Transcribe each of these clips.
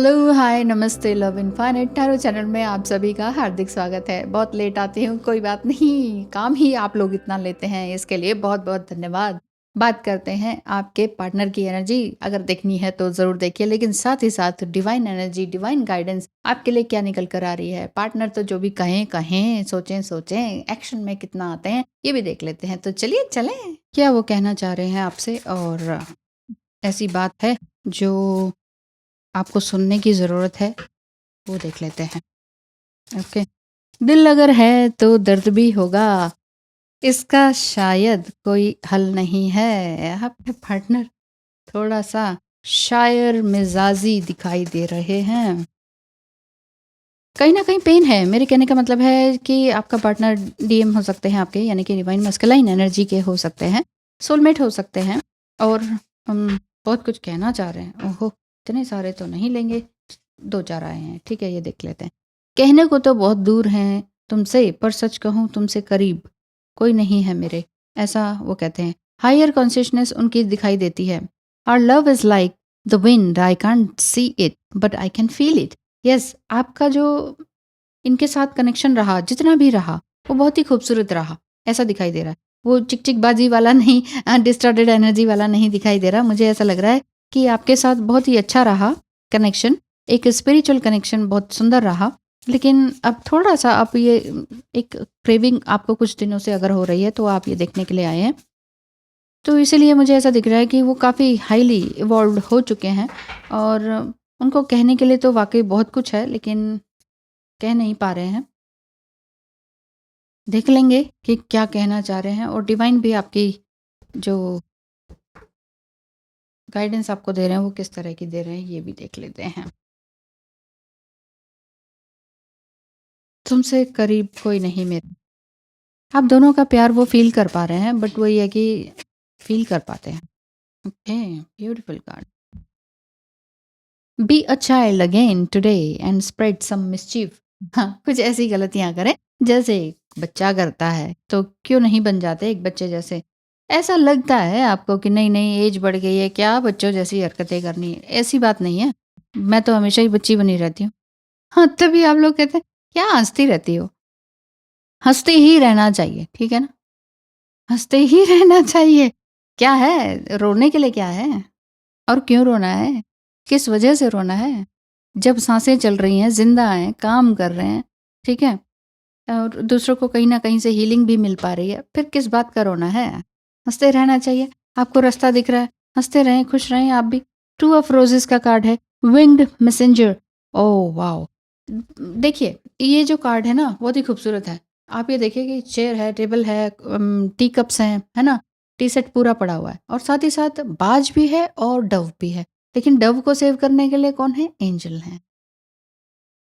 Hello, हाय, नमस्ते, love infinite tarot channel में आप सभी का हार्दिक स्वागत है। बहुत लेट आती हूँ, कोई बात नहीं, काम ही आप लोग इतना लेते हैं, इसके लिए बहुत-बहुत धन्यवाद। बात करते हैं आपके पार्टनर की एनर्जी, अगर देखनी है तो ज़रूर देखिए, लेकिन साथ ही साथ डिवाइन एनर्जी, डिवाइन गाइडेंस आपके लिए क्या निकल कर आ रही है। पार्टनर तो जो भी कहें, कहें, सोचें, सोचें, एक्शन में कितना आते हैं, ये भी देख लेते हैं। तो चलिए चलें, क्या वो कहना चाह रहे हैं आपसे और ऐसी बात है जो आपको सुनने की ज़रूरत है, वो देख लेते हैं। ओके। दिल अगर है तो दर्द भी होगा, इसका शायद कोई हल नहीं है। आपके पार्टनर थोड़ा-सा शायर मिज़ाजी दिखाई दे रहे हैं। कहीं न कहीं पेन है, मेरे कहने का मतलब है कि आपका पार्टनर डीएम हो सकते हैं आपके, यानी कि डिवाइन मस्कुलाइन एनर्जी के हो सकते हैं, सोलमेट हो सकते हैं और बहुत कुछ कहना चाह रहे हैं। ओहो! इतने सारे तो नहीं लेंगे, 2-4 आए हैं, ठीक है, ये देख लेते हैं। कहने को तो बहुत दूर हैं तुमसे, पर सच कहूँ तुमसे करीब कोई नहीं है मेरे, ऐसा वो कहते हैं। हायर कॉन्शियसनेस उनकी दिखाई देती है। Our love is like the wind, I can't see it but I can feel it. Yes, आपका जो इनके साथ कनेक्शन रहा, जितना भी रहा, वो बहुत ही खूबसूरत रहा, ऐसा दिखाई दे रहा है। वो चिक-चिक-बाज़ी वाला नहीं, डिस्टॉर्टेड एनर्जी वाला नहीं दिखाई दे रहा। मुझे ऐसा लग रहा है कि आपके साथ बहुत ही अच्छा रहा कनेक्शन, एक स्पिरिचुअल कनेक्शन बहुत सुंदर रहा। लेकिन अब थोड़ा-सा आप ये एक क्रेविंग आपको कुछ दिनों से अगर हो रही है, तो आप ये देखने के लिए आए हैं। तो इसीलिए मुझे ऐसा दिख रहा है कि वो काफ़ी हाईली इवॉल्व्ड हो चुके हैं और उनको कहने के लिए तो वाक़ई बहुत कुछ है, लेकिन कह नहीं पा रहे हैं। देख लेंगे कि क्या कहना चाह रहे हैं और डिवाइन भी आपकी जो गाइडेंस आपको दे रहे हैं, वो किस तरह की दे रहे हैं, ये भी देख लेते हैं। तुमसे करीब कोई नहीं मेरे। आप दोनों का प्यार वो फ़ील कर पा रहे हैं, बट वही है कि फ़ील कर पाते हैं। Okay, beautiful card. Be a child again today and spread some mischief. हाँ, कुछ ऐसी गलतियाँ करें, जैसे बच्चा करता है, तो क्यों नहीं बन जाते एक बच्चे जैसे? ऐसा लगता है आपको कि नहीं-नहीं ऐज बढ़ गई है, क्या बच्चों जैसी हरकतें करनी है? ऐसी बात नहीं है। मैं तो हमेशा ही बच्ची बनी रहती हूँ। हाँ, तभी आप लोग कहते हैं, क्या हँसती रहती हो? हँसते ही रहना चाहिए, ठीक है ना? हँसते ही रहना चाहिए। क्या है? रोने के लिए क्या है? और क्यों रोना है? किस वजह से रोना है? जब साँसें चल रही हैं, ज़िंदा हैं, काम कर रहे हैं, ठीक है? और दूसरों को कहीं न कहीं से हीलिंग भी मिल पा रही है, फिर किस बात का रोना है? हँसते रहना चाहिए। आपको रास्ता दिख रहा है, हँसते रहें, खुश रहें आप भी। टू ऑफ रोज़ेज़ का कार्ड है, विंग्ड मैसेंजर। Oh wow! देखिए, ये जो कार्ड है ना, बहुत ही खूबसूरत है। आप ये देखिए कि चेयर है, टेबल है, टी कप्स हैं, है ना? टी सेट पूरा पड़ा हुआ है और साथ ही साथ बाज भी है और डव भी है। लेकिन डव को सेव करने के लिए कौन है? एंजल हैं।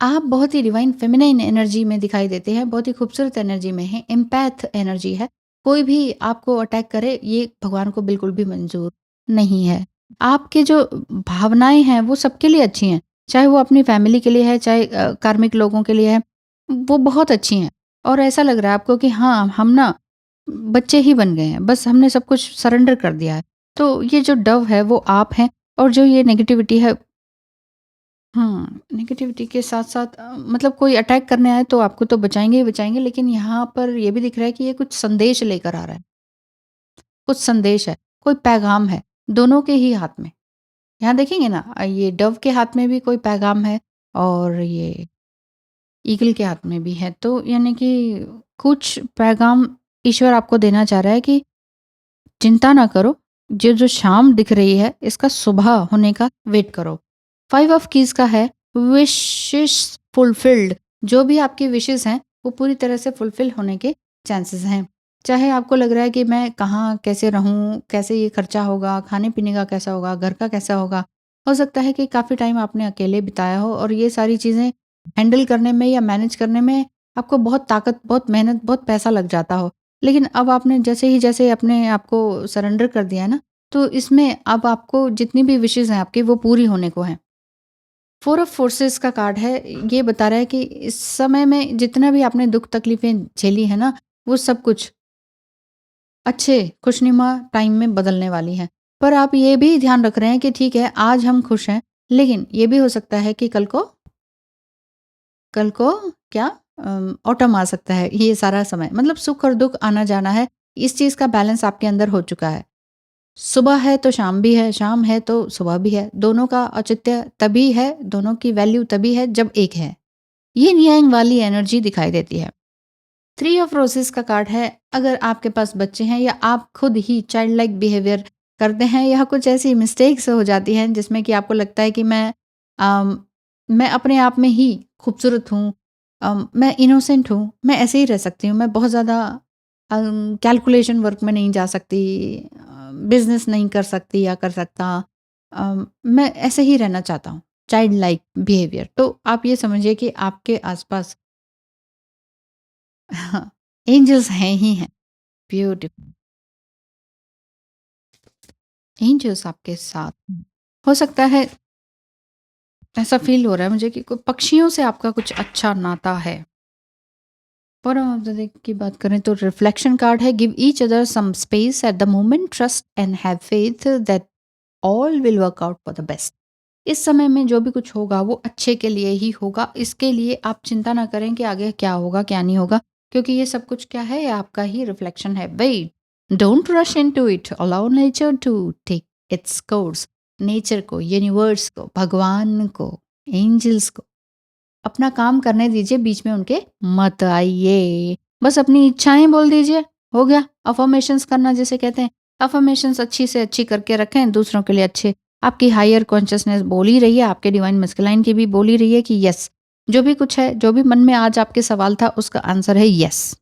आप बहुत ही डिवाइन फेमिनाइन एनर्जी में दिखाई देते हैं, बहुत ही खूबसूरत एनर्जी में हैं, एम्पैथ एनर्जी है। कोई भी आपको अटैक करे, ये भगवान को बिल्कुल भी मंज़ूर नहीं है। आपके जो भावनाएँ हैं, वो सबके लिए अच्छी हैं, चाहे वो अपनी फैमिली के लिए है, चाहे कार्मिक लोगों के लिए है, वो बहुत अच्छी हैं। और ऐसा लग रहा है आपको कि हाँ, हम ना बच्चे ही बन गए हैं, बस हमने सब कुछ सरेंडर कर दिया है। तो ये जो डव है, वो आप हैं और जो ये नेगेटिविटी है, हाँ, नेगेटिविटी के साथ-साथ मतलब कोई अटैक करने आए तो आपको तो बचाएँगे ही बचाएँगे, लेकिन यहाँ पर ये भी दिख रहा है कि ये कुछ संदेश लेकर आ रहा है। कुछ संदेश है, कोई पैगाम है, दोनों के ही हाथ में। यहाँ देखेंगे ना ये डव के हाथ में भी कोई पैगाम है और ये ईगल के हाथ में भी है। तो यानी कि कुछ पैगाम ईश्वर आपको देना चाह रहा है कि चिंता ना करो, ये जो शाम दिख रही है, इसका सुबह होने का वेट करो। 5 ऑफ कीज़ का है, विशेस फुलफिल्ड। जो भी आपकी विशेज़ हैं, वो पूरी तरह से फुलफिल होने के चांसेस हैं। चाहे आपको लग रहा है कि मैं कहाँ कैसे रहूँ, कैसे ये खर्चा होगा, खाने-पीने का कैसा होगा, घर का कैसा होगा। हो सकता है कि काफ़ी टाइम आपने अकेले बिताया हो और ये सारी चीज़ें हैंडल करने में या मैनेज करने में आपको बहुत ताकत, बहुत मेहनत, बहुत पैसा लग जाता हो। लेकिन अब आपने जैसे अपने आप को सरेंडर कर दिया है ना, तो इसमें अब आपको जितनी भी विशेज़ हैं आपकी वो पूरी होने को हैं। 4 ऑफ फोर्सेस का कार्ड है, ये बता रहा है कि इस समय में जितना भी आपने दुःख तकलीफ़ें झेली हैं ना, वो सब कुछ अच्छे खुशनुमा टाइम में बदलने वाली हैं। पर आप ये भी ध्यान रख रहे हैं कि ठीक है, आज हम खुश हैं, लेकिन ये भी हो सकता है कि कल को क्या ऑटम आ सकता है, ये सारा समय मतलब सुख और दुःख आना-जाना है, इस चीज़ का बैलेंस आपके अंदर हो चुका है। सुबह है तो शाम भी है, शाम है तो सुबह भी है, दोनों का औचित्य तभी है, दोनों की वैल्यू तभी है जब एक है। यिन यांग वाली एनर्जी दिखाई देती है। थ्री ऑफ रोज़ेज़ का कार्ड है, अगर आपके पास बच्चे हैं या आप खुद ही चाइल्ड लाइक बिहेवियर करते हैं या कुछ ऐसी मिस्टेक्स हो जाती हैं जिसमें कि आपको लगता है कि अम, मैं अपने आप में ही खूबसूरत हूँ, मैं इनोसेंट हूँ, मैं ऐसे ही रह सकती हूँ, मैं बहुत ज़्यादा कैलकुलेशन वर्क में नहीं जा सकती, बिज़नेस नहीं कर सकती या कर सकता, मैं ऐसे ही रहना चाहता हूँ, चाइल्ड लाइक बिहेवियर। तो आप ये समझिए कि आपके आस-पास हाँ, एंजल्स हैं ही हैं। ब्यूटीफुल। एंजल्स आपके साथ हैं। हो सकता है ऐसा फ़ील हो रहा है मुझे कि कोई पक्षियों से आपका कुछ अच्छा नाता है। बॉटम ऑफ द डेक की बात करें तो रिफ्लेक्शन कार्ड है, give each other some space at the moment, trust and have faith that all will work out for the best. इस समय में जो भी कुछ होगा वो अच्छे के लिए ही होगा। इसके लिए आप चिंता ना करें कि आगे क्या होगा, क्या नहीं होगा, क्योंकि ये सब कुछ क्या है, ये आपका ही रिफ्लेक्शन है। Wait, don't rush into it, allow nature to take its course. Nature को, यूनिवर्स को, भगवान को, एंजल्स को अपना काम करने दीजिए, बीच में उनके मत आइए। बस अपनी इच्छाएं बोल दीजिए, हो गया। अफर्मेशंस करना जिसे कहते हैं, अफर्मेशंस अच्छी से अच्छी करके रखें, दूसरों के लिए अच्छे। आपकी हायर कॉन्शियसनेस बोल ही रही है, आपके डिवाइन मस्कुलाइन की भी बोल ही रही है कि यस, जो भी कुछ है, जो भी मन में आज आपके सवाल था, उसका आंसर है यस।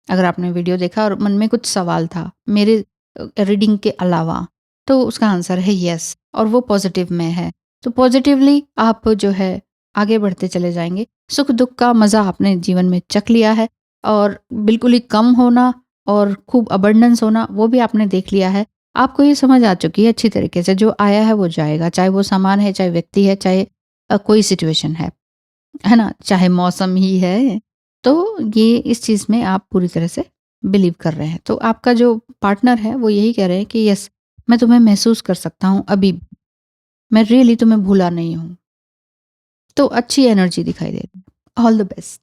अगर आपने वीडियो देखा और मन में कुछ सवाल था मेरे रीडिंग के अलावा, तो उसका आंसर है यस, और वो पॉजिटिव में है। तो पॉजिटिवली आप जो है आगे बढ़ते चले जाएंगे। सुख दुख का मज़ा आपने जीवन में चख लिया है, और बिल्कुल ही कम होना और खूब अबंडेंस होना वो भी आपने देख लिया है। आपको ये समझ आ चुकी है अच्छी तरीके से, जो आया है वो जाएगा, चाहे वो सामान है, चाहे व्यक्ति है, चाहे कोई सिचुएशन है ना? चाहे मौसम ही है। तो ये इस चीज़ में आप पूरी तरह से बिलीव कर रहे हैं। तो आपका जो पार्टनर है वो यही कह रहे हैं कि यस, मैं तुम्हें महसूस कर सकता हूँ अभी भी। मैं रियली तुम्हें भूला नहीं हूँ। तो अच्छी एनर्जी दिखाई दे रही है। All the best.